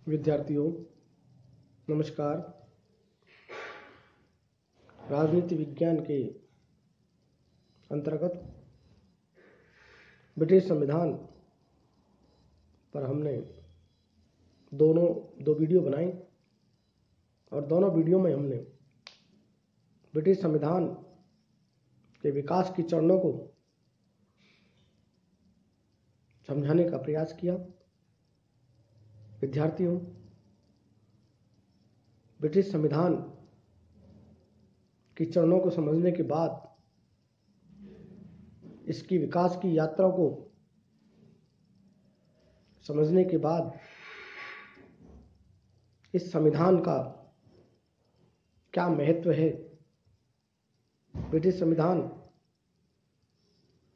विद्यार्थियों नमस्कार। राजनीति विज्ञान के अंतर्गत ब्रिटिश संविधान पर हमने दो वीडियो बनाई और दोनों वीडियो में हमने ब्रिटिश संविधान के विकास की चरणों को समझाने का प्रयास किया। विद्यार्थियों, ब्रिटिश संविधान की चरणों को समझने के बाद, इसकी विकास की यात्रा को समझने के बाद, इस संविधान का क्या महत्व है, ब्रिटिश संविधान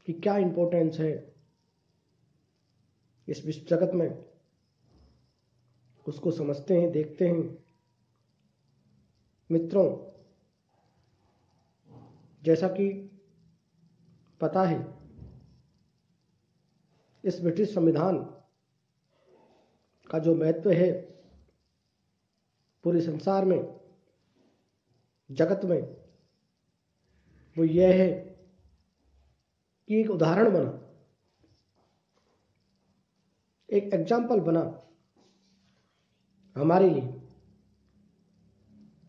की क्या इंपॉर्टेंस है इस विश्व जगत में, उसको समझते हैं, देखते हैं। मित्रों, जैसा कि पता है, इस ब्रिटिश संविधान का जो महत्व है पूरे संसार में, जगत में, वो यह है कि एक उदाहरण बना, एक एग्जाम्पल बना हमारे लिए,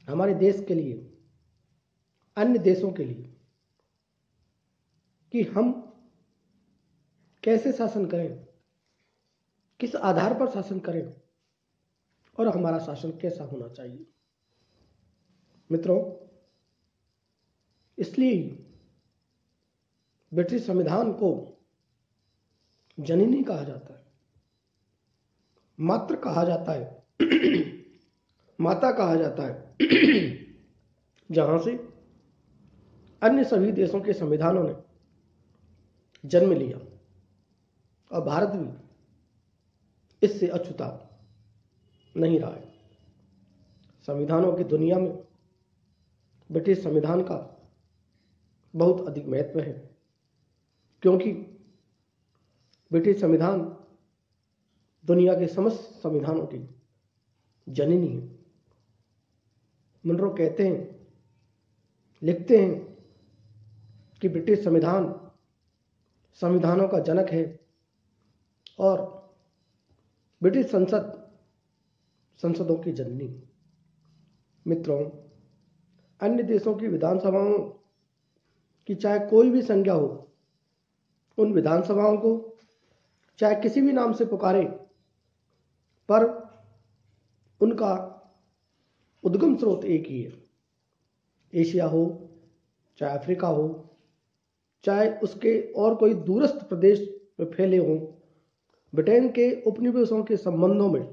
हमारे देश के लिए, अन्य देशों के लिए, कि हम कैसे शासन करें, किस आधार पर शासन करें और हमारा शासन कैसा होना चाहिए। मित्रों, इसलिए ब्रिटिश संविधान को जननी कहा जाता है, मातृ कहा जाता है, माता कहा जाता है, जहां से अन्य सभी देशों के संविधानों ने जन्म लिया और भारत भी इससे अछूता नहीं रहा है। संविधानों की दुनिया में ब्रिटिश संविधान का बहुत अधिक महत्व है, क्योंकि ब्रिटिश संविधान दुनिया के समस्त संविधानों की जननी है। मुनरो कहते हैं, लिखते हैं कि ब्रिटिश संविधान संविधानों का जनक है और ब्रिटिश संसद संसदों की जननी। मित्रों, अन्य देशों की विधानसभाओं की चाहे कोई भी संज्ञा हो, उन विधानसभाओं को चाहे किसी भी नाम से पुकारे, पर उनका उद्गम स्रोत एक ही है। एशिया हो, चाहे अफ्रीका हो, चाहे उसके और कोई दूरस्थ प्रदेश में फैले हों, ब्रिटेन के उपनिवेशों के संबंधों में,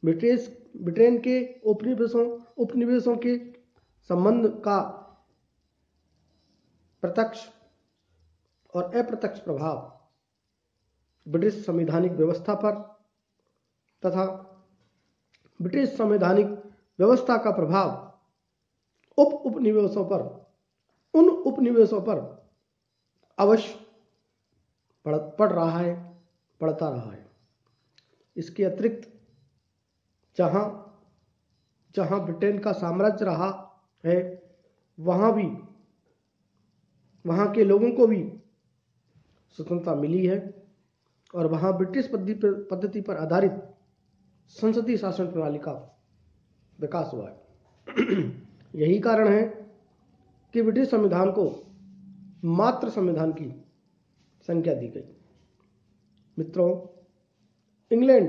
ब्रिटेन के उपनिवेशों के संबंध का प्रत्यक्ष और अप्रत्यक्ष प्रभाव ब्रिटिश संवैधानिक व्यवस्था पर तथा ब्रिटिश संवैधानिक व्यवस्था का प्रभाव उपनिवेशों पर, उन उपनिवेशों पर अवश्य पड़ रहा है, पड़ता रहा है। इसके अतिरिक्त जहां जहां ब्रिटेन का साम्राज्य रहा है, वहां के लोगों को भी स्वतंत्रता मिली है और वहां ब्रिटिश पद्धति पर आधारित संसदीय शासन प्रणाली का विकास हुआ है। यही कारण है कि ब्रिटिश संविधान को मातृ संविधान की संज्ञा दी गई। मित्रों, इंग्लैंड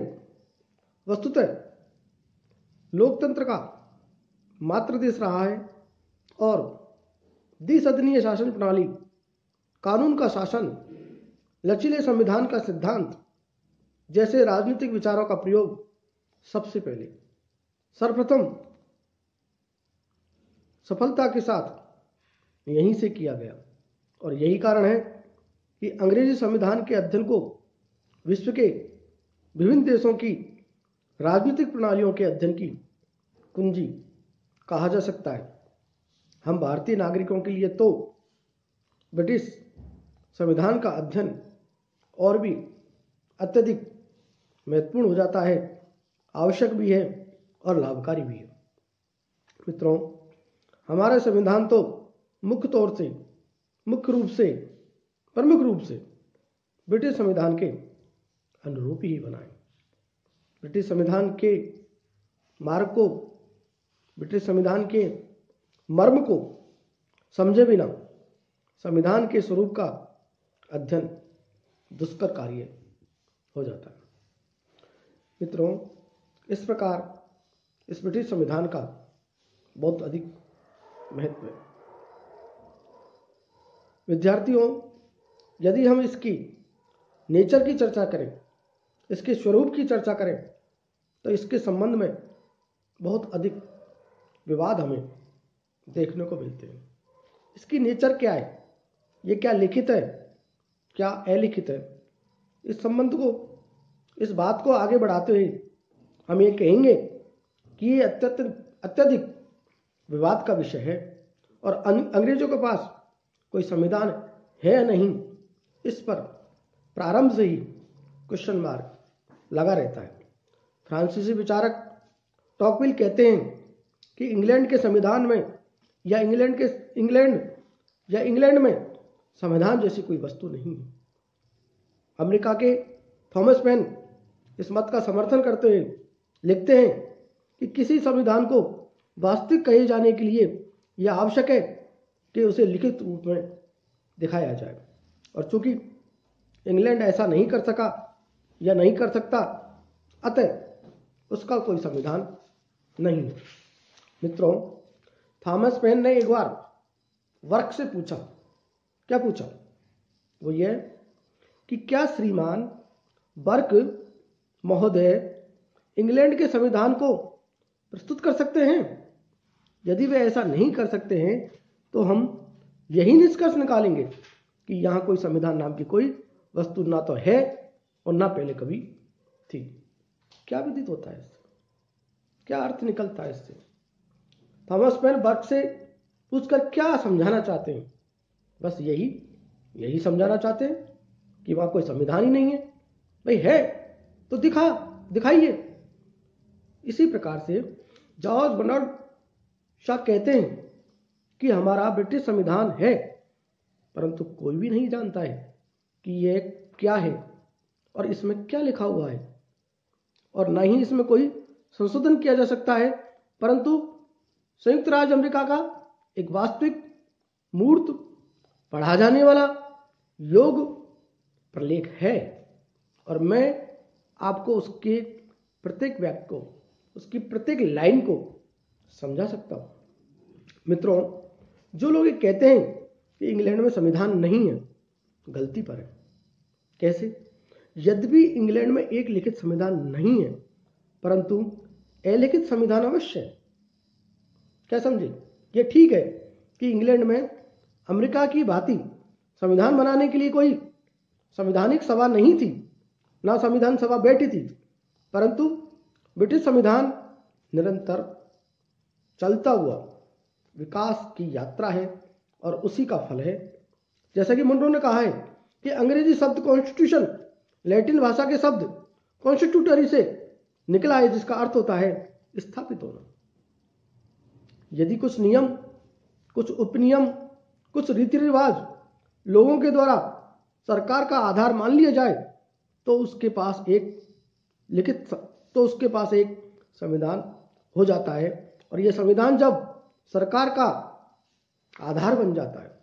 वस्तुतः लोकतंत्र का मातृ देश रहा है और द्विसदनीय शासन प्रणाली, कानून का शासन, लचीले संविधान का सिद्धांत जैसे राजनीतिक विचारों का प्रयोग सबसे पहले, सर्वप्रथम सफलता के साथ यहीं से किया गया। और यही कारण है कि अंग्रेजी संविधान के अध्ययन को विश्व के विभिन्न देशों की राजनीतिक प्रणालियों के अध्ययन की कुंजी कहा जा सकता है। हम भारतीय नागरिकों के लिए तो ब्रिटिश संविधान का अध्ययन और भी अत्यधिक महत्वपूर्ण हो जाता है। आवश्यक भी है और लाभकारी भी है। मित्रों, हमारा संविधान तो मुख्य रूप से प्रमुख रूप से ब्रिटिश संविधान के अनुरूप ही बना है। ब्रिटिश संविधान के मार्ग को, ब्रिटिश संविधान के मर्म को समझे बिना संविधान के स्वरूप का अध्ययन दुष्कर कार्य हो जाता है। मित्रों, इस प्रकार इस ब्रिटिश संविधान का बहुत अधिक महत्व है। विद्यार्थियों, यदि हम इसकी नेचर की चर्चा करें, इसके स्वरूप की चर्चा करें, तो इसके संबंध में बहुत अधिक विवाद हमें देखने को मिलते हैं। इसकी नेचर क्या है, ये क्या लिखित है, क्या अलिखित है, इस संबंध को, इस बात को आगे बढ़ाते हुए हम ये कहेंगे कि ये अत्यधिक विवाद का विषय है और अंग्रेजों के पास कोई संविधान है या नहीं, इस पर प्रारंभ से ही क्वेश्चन मार्क लगा रहता है। फ्रांसीसी विचारक टॉकविल कहते हैं कि इंग्लैंड के संविधान में या इंग्लैंड में संविधान जैसी कोई वस्तु नहीं है। अमेरिका के थॉमस पेन इस मत का समर्थन करते हुए लिखते हैं कि किसी संविधान को वास्तविक कहे जाने के लिए यह आवश्यक है कि उसे लिखित रूप में दिखाया जाए, और चूंकि इंग्लैंड ऐसा नहीं कर सका या नहीं कर सकता, अतः उसका कोई संविधान नहीं है। मित्रों, थॉमस पेन ने एक बार वर्क से पूछा, क्या पूछा? वो ये कि क्या श्रीमान बर्क महोदय इंग्लैंड के संविधान को प्रस्तुत कर सकते हैं? यदि वे ऐसा नहीं कर सकते हैं तो हम यही निष्कर्ष निकालेंगे कि यहाँ कोई संविधान नाम की कोई वस्तु ना तो है और ना पहले कभी थी। क्या विदित होता है इससे? क्या अर्थ निकलता है इससे? थॉमस पेन बर्क से पूछकर क्या समझाना चाहते हैं? बस यही समझाना चाहते हैं कि वहाँ कोई संविधान ही नहीं है। भाई है तो दिखाइए। इसी प्रकार से जॉर्ज बर्नार्ड शॉ कहते हैं कि हमारा ब्रिटिश संविधान है, परंतु कोई भी नहीं जानता है कि यह क्या है और इसमें क्या लिखा हुआ है, और न ही इसमें कोई संशोधन किया जा सकता है, परंतु संयुक्त राज्य अमेरिका का एक वास्तविक मूर्त पढ़ा जाने वाला योग प्रलेख है, और मैं आपको उसके प्रत्येक वाक्य को, उसकी प्रत्येक लाइन को समझा सकता हूं। मित्रों, जो लोग ये कहते हैं कि इंग्लैंड में संविधान नहीं है, गलती पर है। कैसे? यद्यपि इंग्लैंड में एक लिखित संविधान नहीं है, परंतु अलिखित संविधान अवश्य है। क्या समझे? ये ठीक है कि इंग्लैंड में अमेरिका की भांति संविधान बनाने के लिए कोई संवैधानिक सभा नहीं थी, ना संविधान सभा बैठी थी, परंतु ब्रिटिश संविधान निरंतर चलता हुआ विकास की यात्रा है और उसी का फल है। जैसा कि मुनरो ने कहा है कि अंग्रेजी शब्द कॉन्स्टिट्यूशन लैटिन भाषा के शब्द कॉन्स्टिट्यूटरी से निकला है, जिसका अर्थ होता है स्थापित होना। यदि कुछ नियम, कुछ उपनियम, कुछ रीति रिवाज लोगों के द्वारा सरकार का आधार मान लिया जाए तो उसके पास एक संविधान हो जाता है, और यह संविधान जब सरकार का आधार बन जाता है,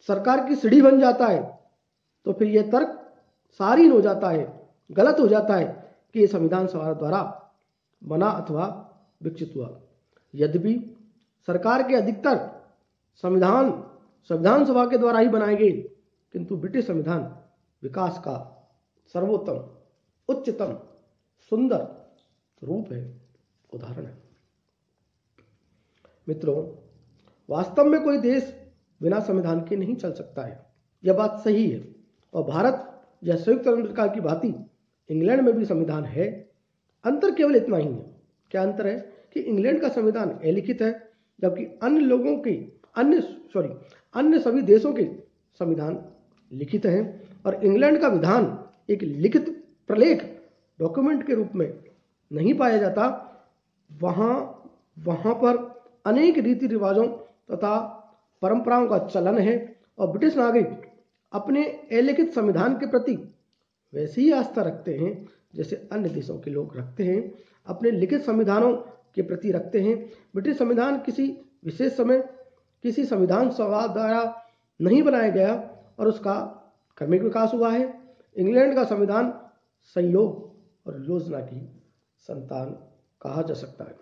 सरकार की सीढ़ी बन जाता है, तो फिर यह तर्क सारीन हो जाता है, गलत हो जाता है कि यह संविधान सभा द्वारा बना अथवा विकसित हुआ। यद्यपि सरकार के अधिकतर संविधान सभा के द्वारा ही बनाए गए, किंतु ब्रिटिश संविधान विकास का सर्वोत्तम, उच्चतम, सुंदर रूप है, उदाहरण है। मित्रों, वास्तव में कोई देश बिना संविधान के नहीं चल सकता है, यह बात सही है, और भारत या संयुक्त अमेरिका की भांति इंग्लैंड में भी संविधान है। अंतर केवल इतना ही है। क्या अंतर है? कि इंग्लैंड का संविधान अलिखित है, जबकि अन्य सभी देशों के संविधान लिखित हैं, और इंग्लैंड का विधान एक लिखित प्रलेख डॉक्यूमेंट के रूप में नहीं पाया जाता, वहाँ पर अनेक रीति रिवाजों तथा परंपराओं का चलन है और ब्रिटिश नागरिक अपने अलिखित संविधान के प्रति वैसी ही आस्था रखते हैं जैसे अन्य देशों के लोग रखते हैं, अपने लिखित संविधानों के प्रति रखते हैं। ब्रिटिश संविधान किसी विशेष समय किसी संविधान सभा द्वारा नहीं बनाया गया और उसका क्रमिक विकास हुआ है। इंग्लैंड का संविधान संयोग और योजना की संतान कहा जा सकता है।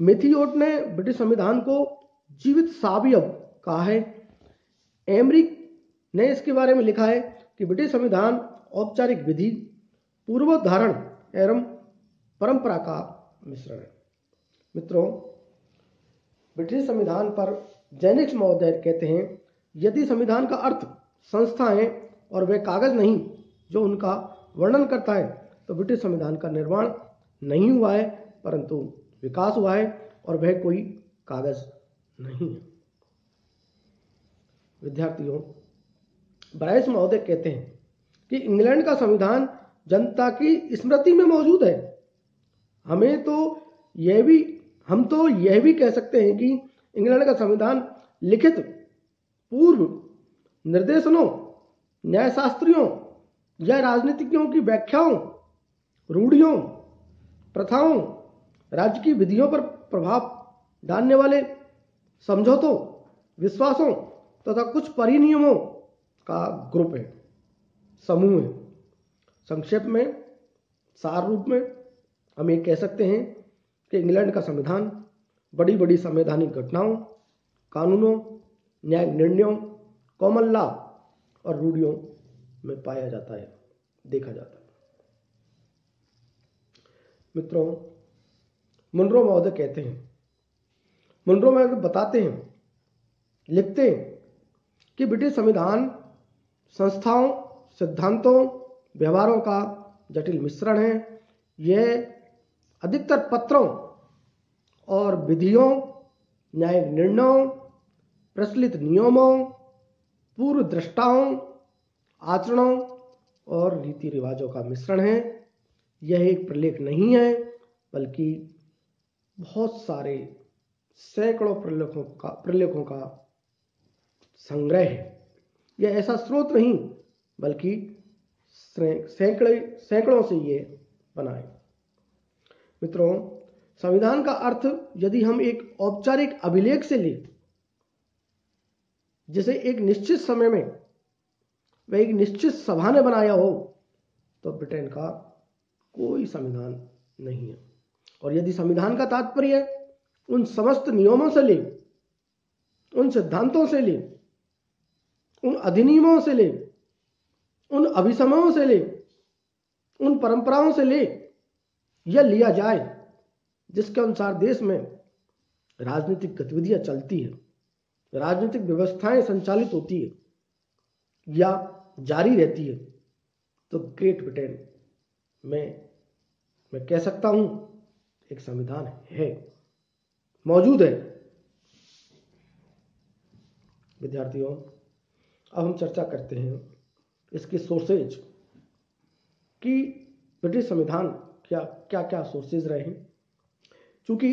मैथियोट ने ब्रिटिश संविधान को जीवित सावयव कहा है। एमरिक ने इसके बारे में लिखा है कि ब्रिटिश संविधान औपचारिक विधि, पूर्वोद्धारण एवं परंपरा का मिश्रण है। मित्रों, ब्रिटिश संविधान पर जेनिक्स महोदय कहते हैं, यदि संविधान का अर्थ संस्थाएं और वह कागज नहीं जो उनका वर्णन करता है, तो ब्रिटिश संविधान का निर्माण नहीं हुआ है परंतु विकास हुआ है और वह कोई कागज नहीं है। विद्यार्थियों, ब्राइस महोदय कहते हैं कि इंग्लैंड का संविधान जनता की स्मृति में मौजूद है। हम तो यह भी कह सकते हैं कि इंग्लैंड का संविधान लिखित पूर्व निर्देशनों, न्यायशास्त्रियों या राजनीतिज्ञों की व्याख्याओं, रूढ़ियों, प्रथाओं, राज्य की विधियों पर प्रभाव डालने वाले समझौतों, विश्वासों तथा कुछ परिनियमों का ग्रुप है, समूह है। संक्षेप में, सार रूप में हम ये कह सकते हैं कि इंग्लैंड का संविधान बड़ी बड़ी संवैधानिक घटनाओं, कानूनों, न्याय निर्णयों, कॉमन लॉ और रूढ़ियों में पाया जाता है, देखा जाता है। मित्रों, मुनरो महोदय कहते हैं, मुनरो महोदय बताते हैं, लिखते हैं कि ब्रिटिश संविधान संस्थाओं, सिद्धांतों, व्यवहारों का जटिल मिश्रण है। यह अधिकतर पत्रों और विधियों, न्यायिक निर्णयों, प्रचलित नियमों, पूर्व दृष्टाओं, आचरणों और रीति रिवाजों का मिश्रण है। यह एक प्रलेख नहीं है बल्कि बहुत सारे सैकड़ों प्रलेखों का संग्रह है। यह ऐसा स्रोत नहीं बल्कि सैकड़ों से ये बना है। मित्रों, संविधान का अर्थ यदि हम एक औपचारिक अभिलेख से लें, जिसे एक निश्चित समय में वह एक निश्चित सभा ने बनाया हो, तो ब्रिटेन का कोई संविधान नहीं है। और यदि संविधान का तात्पर्य उन समस्त नियमों से ले, उन सिद्धांतों से ले, उन अधिनियमों से ले, उन अभिसमयों से ले, उन परंपराओं से ले, यह लिया जाए जिसके अनुसार देश में राजनीतिक गतिविधियां चलती है, राजनीतिक व्यवस्थाएं संचालित होती है या जारी रहती है, तो ग्रेट ब्रिटेन में मैं कह सकता हूं एक संविधान है, मौजूद है। विद्यार्थियों, अब हम चर्चा करते हैं इसके सोर्सेज कि ब्रिटिश संविधान क्या क्या सोर्सेज रहे हैं। चूंकि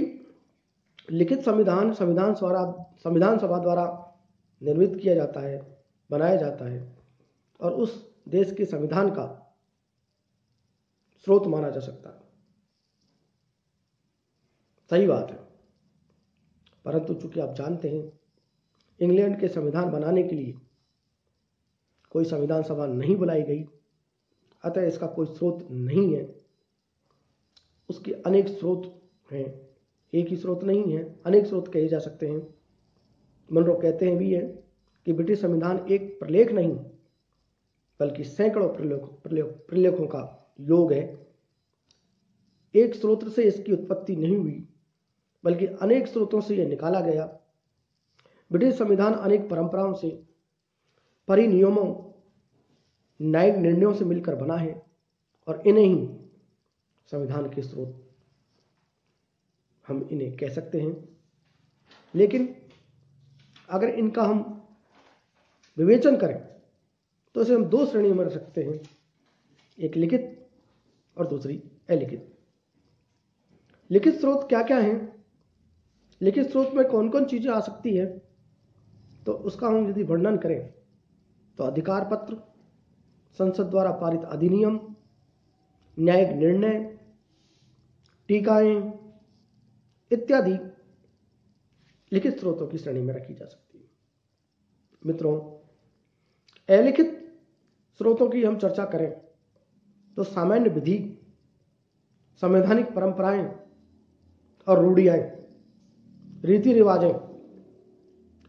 लिखित संविधान संविधान सभा द्वारा निर्मित किया जाता है, बनाया जाता है और उस देश के संविधान का स्रोत माना जा सकता है, सही बात है। परंतु चूंकि आप जानते हैं इंग्लैंड के संविधान बनाने के लिए कोई संविधान सभा नहीं बुलाई गई, अतः इसका कोई स्रोत नहीं है। उसके अनेक स्रोत हैं, एक ही स्रोत नहीं है, अनेक स्रोत कहे जा सकते हैं। मुनरो कहते हैं भी है कि ब्रिटिश संविधान एक प्रलेख नहीं बल्कि सैकड़ों प्रलेखों का योग है। एक स्रोत से इसकी उत्पत्ति नहीं हुई बल्कि अनेक स्रोतों से यह निकाला गया। ब्रिटिश संविधान अनेक परंपराओं से, परिनियमों, न्यायिक निर्णयों से मिलकर बना है और इन्हें ही संविधान के स्रोत हम इन्हें कह सकते हैं। लेकिन अगर इनका हम विवेचन करें तो इसे हम दो श्रेणियों में रख सकते हैं, एक लिखित और दूसरी अलिखित। लिखित स्रोत क्या क्या हैं, लिखित स्रोत में कौन कौन चीजें आ सकती है, तो उसका हम यदि वर्णन करें तो अधिकार पत्र, संसद द्वारा पारित अधिनियम, न्यायिक निर्णय, टीकाएं इत्यादि लिखित स्रोतों की श्रेणी में रखी जा सकती है। मित्रों, अलिखित स्रोतों की हम चर्चा करें तो सामान्य विधि, संवैधानिक परंपराएं और रूढ़ियां, रीति रिवाजें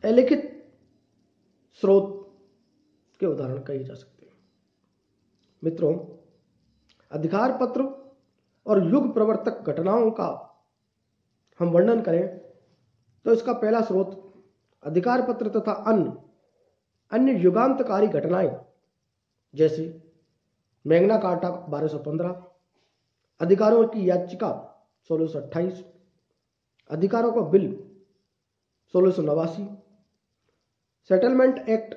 अलिखित स्रोत के उदाहरण कहे जा सकते हैं। मित्रों, अधिकार पत्र और युग प्रवर्तक घटनाओं का हम वर्णन करें तो इसका पहला स्रोत अधिकार पत्र तथा अन्य युगांतकारी घटनाएं जैसे मैग्ना कार्टा 1215, अधिकारों की याचिका 1628, अधिकारों का बिल 1689, सेटलमेंट एक्ट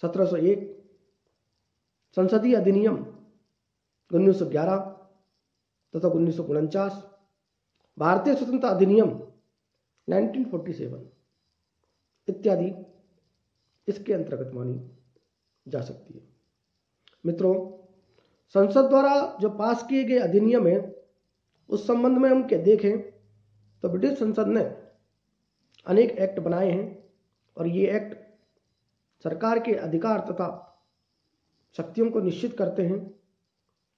1701, संसदीय अधिनियम 1911 तथा 1949, भारतीय स्वतंत्रता अधिनियम 1947 इत्यादि इसके अंतर्गत मानी जा सकती है। मित्रों, संसद द्वारा जो पास किए गए अधिनियम है उस संबंध में हम क्या देखें तो ब्रिटिश संसद ने अनेक एक्ट बनाए हैं और ये एक्ट सरकार के अधिकार तथा शक्तियों को निश्चित करते हैं।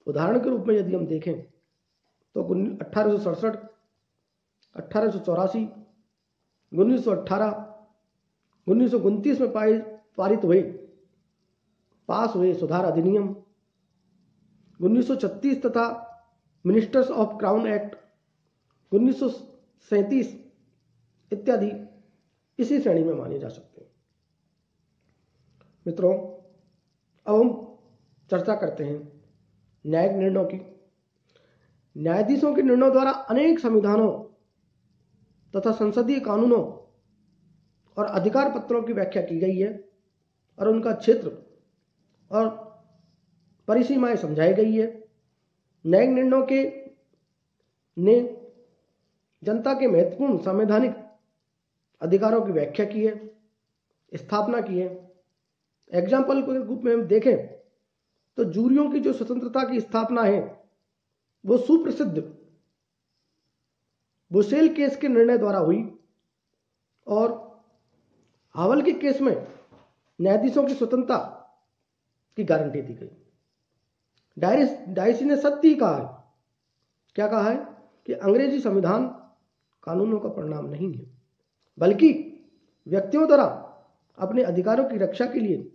उदाहरण के रूप में यदि हम देखें तो 1867, 1884, 1918, 1929 में पास हुए सुधार अधिनियम, 1936 तथा मिनिस्टर्स ऑफ क्राउन एक्ट 1937 इत्यादि इसी श्रेणी में माने जा सकते हैं। मित्रों, अब हम चर्चा करते हैं न्यायिक निर्णयों की। न्यायाधीशों के निर्णयों द्वारा अनेक संविधानों तथा संसदीय कानूनों और अधिकार पत्रों की व्याख्या की गई है और उनका क्षेत्र और परिसीमाएं समझाई गई है। न्यायिक निर्णयों के ने जनता के महत्वपूर्ण संवैधानिक अधिकारों की व्याख्या की है, स्थापना की है। एग्जाम्पल के रूप में हम देखें तो जूरियों की जो स्वतंत्रता की स्थापना है वो सुप्रसिद्ध बुशेल केस के निर्णय द्वारा हुई और हावल के केस में न्यायाधीशों की स्वतंत्रता की गारंटी दी गई। डायसी ने सत्य ही कहा है। क्या कहा है कि अंग्रेजी संविधान कानूनों का परिणाम नहीं है बल्कि व्यक्तियों द्वारा अपने अधिकारों की रक्षा के लिए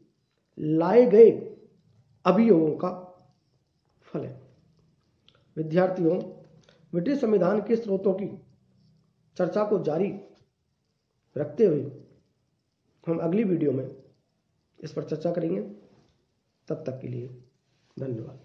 लाए गए अभियोगों का फल है। विद्यार्थियों, ब्रिटिश संविधान के स्रोतों की चर्चा को जारी रखते हुए हम अगली वीडियो में इस पर चर्चा करेंगे। तब तक के लिए धन्यवाद।